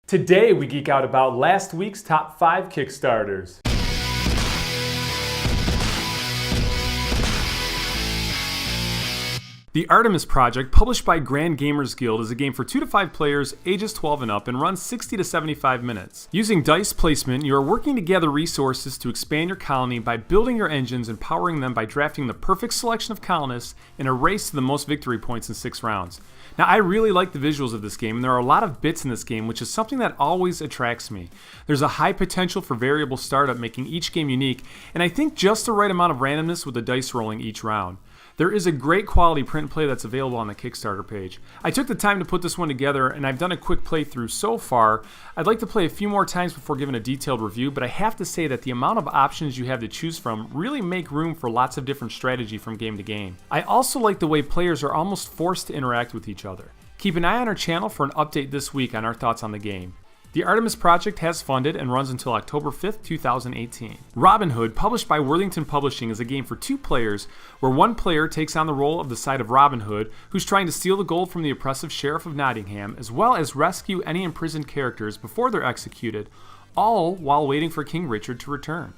Today we geek out about last week's top 5 Kickstarters. The Artemis Project, published by Grand Gamers Guild, is a game for 2 to 5 players, ages 12 and up, and runs 60 to 75 minutes. Using dice placement, you are working to gather resources to expand your colony by building your engines and powering them by drafting the perfect selection of colonists in a race to the most victory points in 6 rounds. Now, I really like the visuals of this game, and there are a lot of bits in this game, which is something that always attracts me. There's a high potential for variable startup, making each game unique, and I think just the right amount of randomness with the dice rolling each round. There is a great quality print and play that's available on the Kickstarter page. I took the time to put this one together, and I've done a quick playthrough so far. I'd like to play a few more times before giving a detailed review, but I have to say that the amount of options you have to choose from really make room for lots of different strategy from game to game. I also like the way players are almost forced to interact with each other. Keep an eye on our channel for an update this week on our thoughts on the game. The Artemis Project has funded and runs until October 5th, 2018. Robin Hood, published by Worthington Publishing, is a game for 2 players where one player takes on the role of the side of Robin Hood, who's trying to steal the gold from the oppressive Sheriff of Nottingham, as well as rescue any imprisoned characters before they're executed, all while waiting for King Richard to return.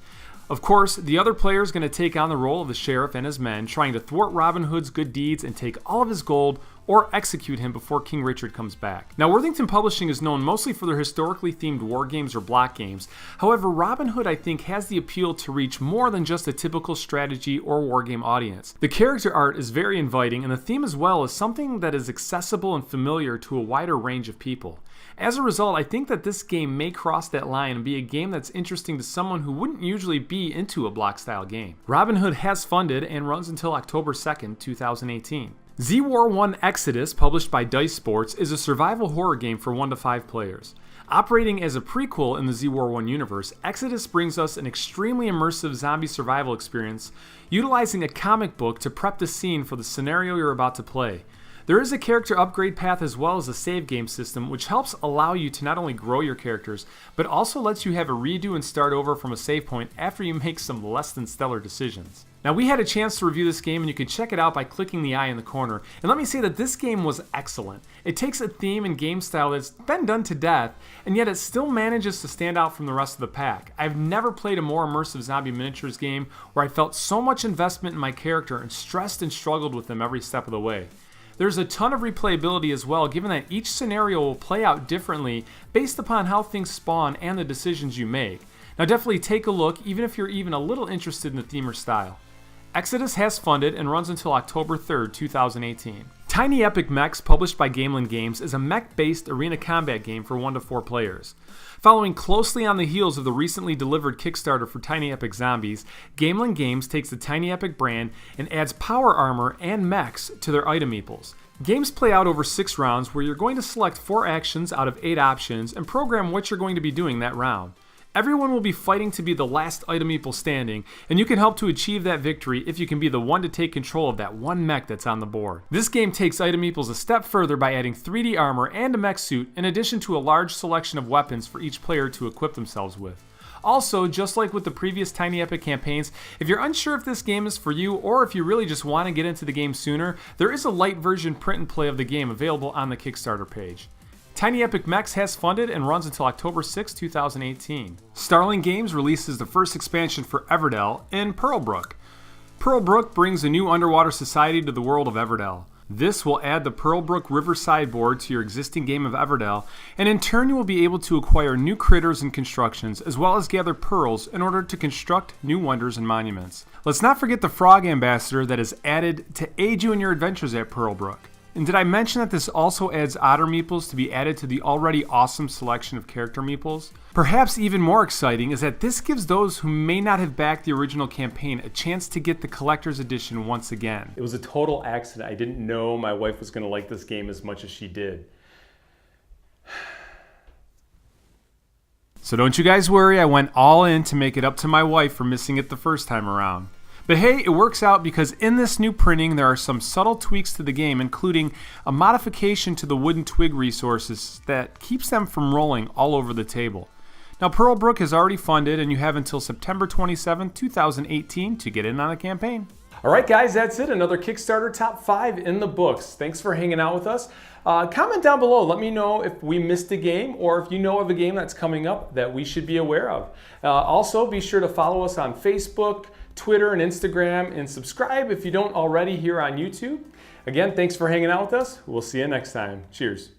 Of course, the other player is going to take on the role of the sheriff and his men, trying to thwart Robin Hood's good deeds and take all of his gold or execute him before King Richard comes back. Now, Worthington Publishing is known mostly for their historically themed war games or block games. However, Robin Hood, I think, has the appeal to reach more than just a typical strategy or war game audience. The character art is very inviting, and the theme as well is something that is accessible and familiar to a wider range of people. As a result, I think that this game may cross that line and be a game that's interesting to someone who wouldn't usually be into a block-style game. Robin Hood has funded and runs until October 2nd, 2018. Z-War 1 Exodus, published by Dice Sports, is a survival horror game for 1 to 5 players. Operating as a prequel in the Z-War 1 universe, Exodus brings us an extremely immersive zombie survival experience, utilizing a comic book to prep the scene for the scenario you're about to play. There is a character upgrade path as well as a save game system, which helps allow you to not only grow your characters, but also lets you have a redo and start over from a save point after you make some less than stellar decisions. Now, we had a chance to review this game, and you can check it out by clicking the eye in the corner. And let me say that this game was excellent. It takes a theme and game style that's been done to death, and yet it still manages to stand out from the rest of the pack. I've never played a more immersive zombie miniatures game where I felt so much investment in my character and stressed and struggled with them every step of the way. There's a ton of replayability as well, given that each scenario will play out differently based upon how things spawn and the decisions you make. Now, definitely take a look, even if you're even a little interested in the theme or style. Exodus has funded and runs until October 3rd, 2018. Tiny Epic Mechs, published by Gamelin Games, is a mech-based arena combat game for 1 to 4 players. Following closely on the heels of the recently delivered Kickstarter for Tiny Epic Zombies, Gamelin Games takes the Tiny Epic brand and adds power armor and mechs to their item meeples. Games play out over 6 rounds where you're going to select 4 actions out of 8 options and program what you're going to be doing that round. Everyone will be fighting to be the last item meeple standing, and you can help to achieve that victory if you can be the one to take control of that one mech that's on the board. This game takes item meeples a step further by adding 3D armor and a mech suit, in addition to a large selection of weapons for each player to equip themselves with. Also, just like with the previous Tiny Epic campaigns, if you're unsure if this game is for you or if you really just want to get into the game sooner, there is a light version print and play of the game available on the Kickstarter page. Tiny Epic Mechs has funded and runs until October 6, 2018. Starling Games releases the first expansion for Everdell in Brook. Brook brings a new underwater society to the world of Everdell. This will add the Brook River sideboard to your existing game of Everdell, and in turn you will be able to acquire new critters and constructions, as well as gather pearls in order to construct new wonders and monuments. Let's not forget the Frog Ambassador that is added to aid you in your adventures at Brook. And did I mention that this also adds otter meeples to be added to the already awesome selection of character meeples? Perhaps even more exciting is that this gives those who may not have backed the original campaign a chance to get the collector's edition once again. It was a total accident. I didn't know my wife was going to like this game as much as she did. So don't you guys worry, I went all in to make it up to my wife for missing it the first time around. But hey, it works out because in this new printing there are some subtle tweaks to the game, including a modification to the wooden twig resources that keeps them from rolling all over the table. Now, Brook has already funded, and you have until September 27, 2018 to get in on the campaign. All right, guys, that's it. Another Kickstarter Top 5 in the books. Thanks for hanging out with us. Comment down below. Let me know if we missed a game or if you know of a game that's coming up that we should be aware of. Also, be sure to follow us on Facebook, Twitter, and Instagram, and subscribe if you don't already here on YouTube. Again, thanks for hanging out with us. We'll see you next time. Cheers.